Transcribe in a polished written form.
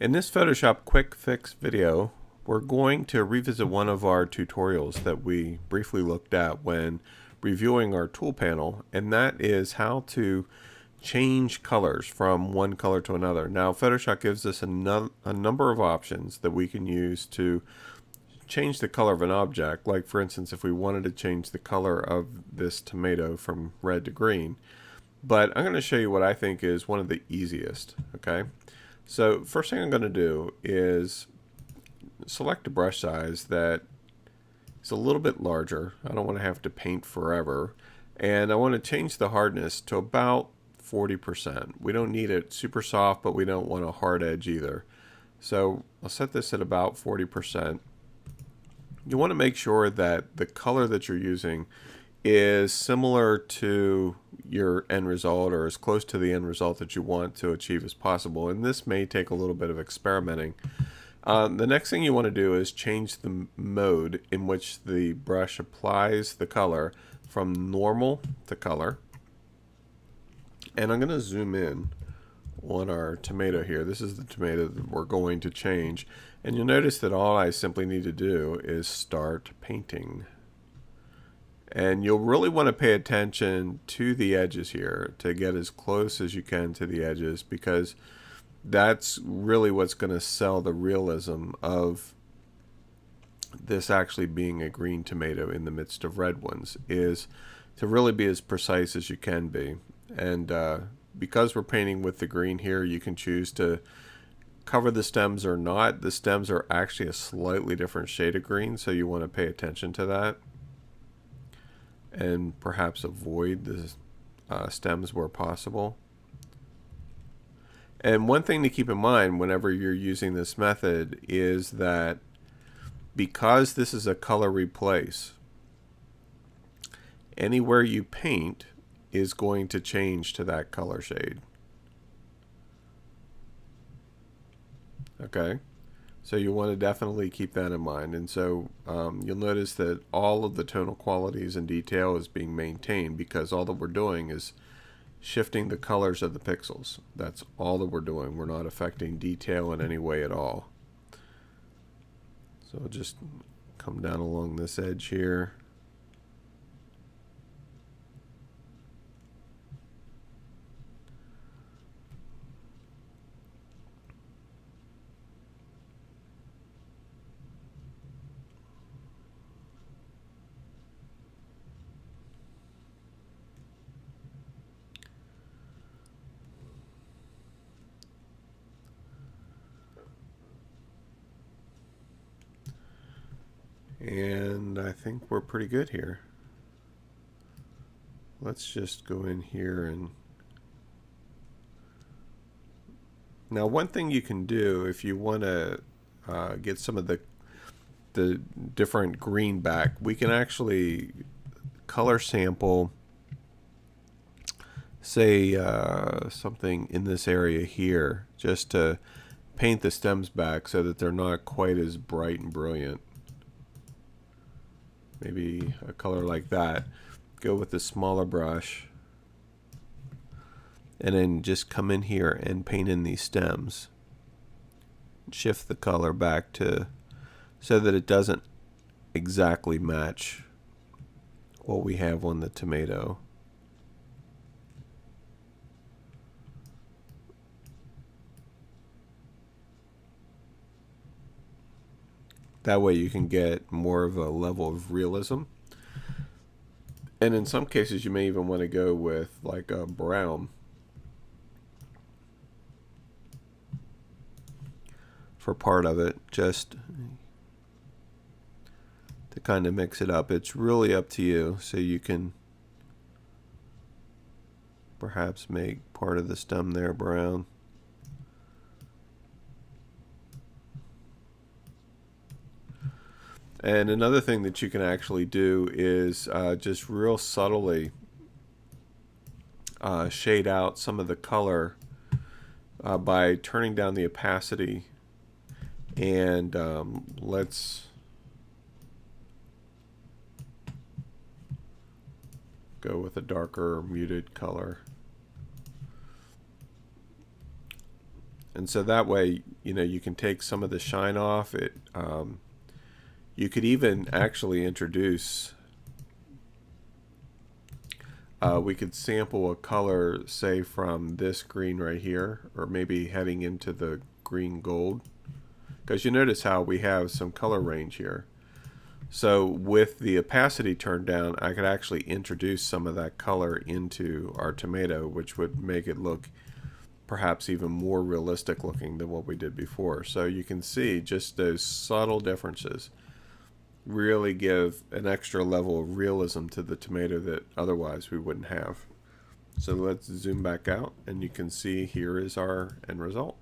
In this Photoshop quick fix video, we're going to revisit one of our tutorials that we briefly looked at when reviewing our tool panel, and that is how to change colors from one color to another. Now, Photoshop gives us a number of options that we can use to change the color of an object. Like, for instance, if we wanted to change the color of this tomato from red to green. But I'm going to show you what I think is one of the easiest. Okay, so first thing I'm going to do is select a brush size that is a little bit larger. I don't want to have to paint forever, and I want to change the hardness to about 40%. We don't need it super soft, but we don't want a hard edge either. So I'll set this at about 40%. You want to make sure that the color that you're using is similar to your end result, or as close to the end result that you want to achieve as possible. And this may take a little bit of experimenting. The next thing you want to do is change the mode in which the brush applies the color from normal to color. And I'm going to zoom in on our tomato here. This is the tomato that we're going to change. And you'll notice that all I simply need to do is start painting. And you'll really want to pay attention to the edges here to get as close as you can to the edges, because that's really what's going to sell the realism of this actually being a green tomato in the midst of red ones, is to really be as precise as you can be. And because we're painting with the green here, you can choose to cover the stems or not. The stems are actually a slightly different shade of green, so you want to pay attention to that and perhaps avoid the stems where possible. And one thing to keep in mind whenever you're using this method is that because this is a color replace, anywhere you paint is going to change to that color shade. Okay, so you want to definitely keep that in mind. And so you'll notice that all of the tonal qualities and detail is being maintained, because all that we're doing is shifting the colors of the pixels. That's all that we're doing. We're not affecting detail in any way at all. So I'll just come down along this edge here. And I think we're pretty good here. Let's just go in here and now one thing you can do if you want to get some of the different green back, we can actually color sample, say something in this area here, just to paint the stems back so that they're not quite as bright and brilliant. Maybe a color like that. Go with the smaller brush and then just come in here and paint in these stems. Shift the color back to so that it doesn't exactly match what we have on the tomato. That way you can get more of a level of realism. And in some cases you may even want to go with like a brown for part of it, just to kind of mix it up. It's really up to you, so you can perhaps make part of the stem there brown. And another thing that you can actually do is just real subtly shade out some of the color by turning down the opacity. And let's go with a darker muted color. And so that way, you know, you can take some of the shine off it. You could even actually introduce, we could sample a color, say from this green right here, or maybe heading into the green gold, because you notice how we have some color range here. So with the opacity turned down, I could actually introduce some of that color into our tomato, which would make it look perhaps even more realistic looking than what we did before. So you can see just those subtle differences really give an extra level of realism to the tomato that otherwise we wouldn't have. So let's zoom back out, and you can see here is our end result.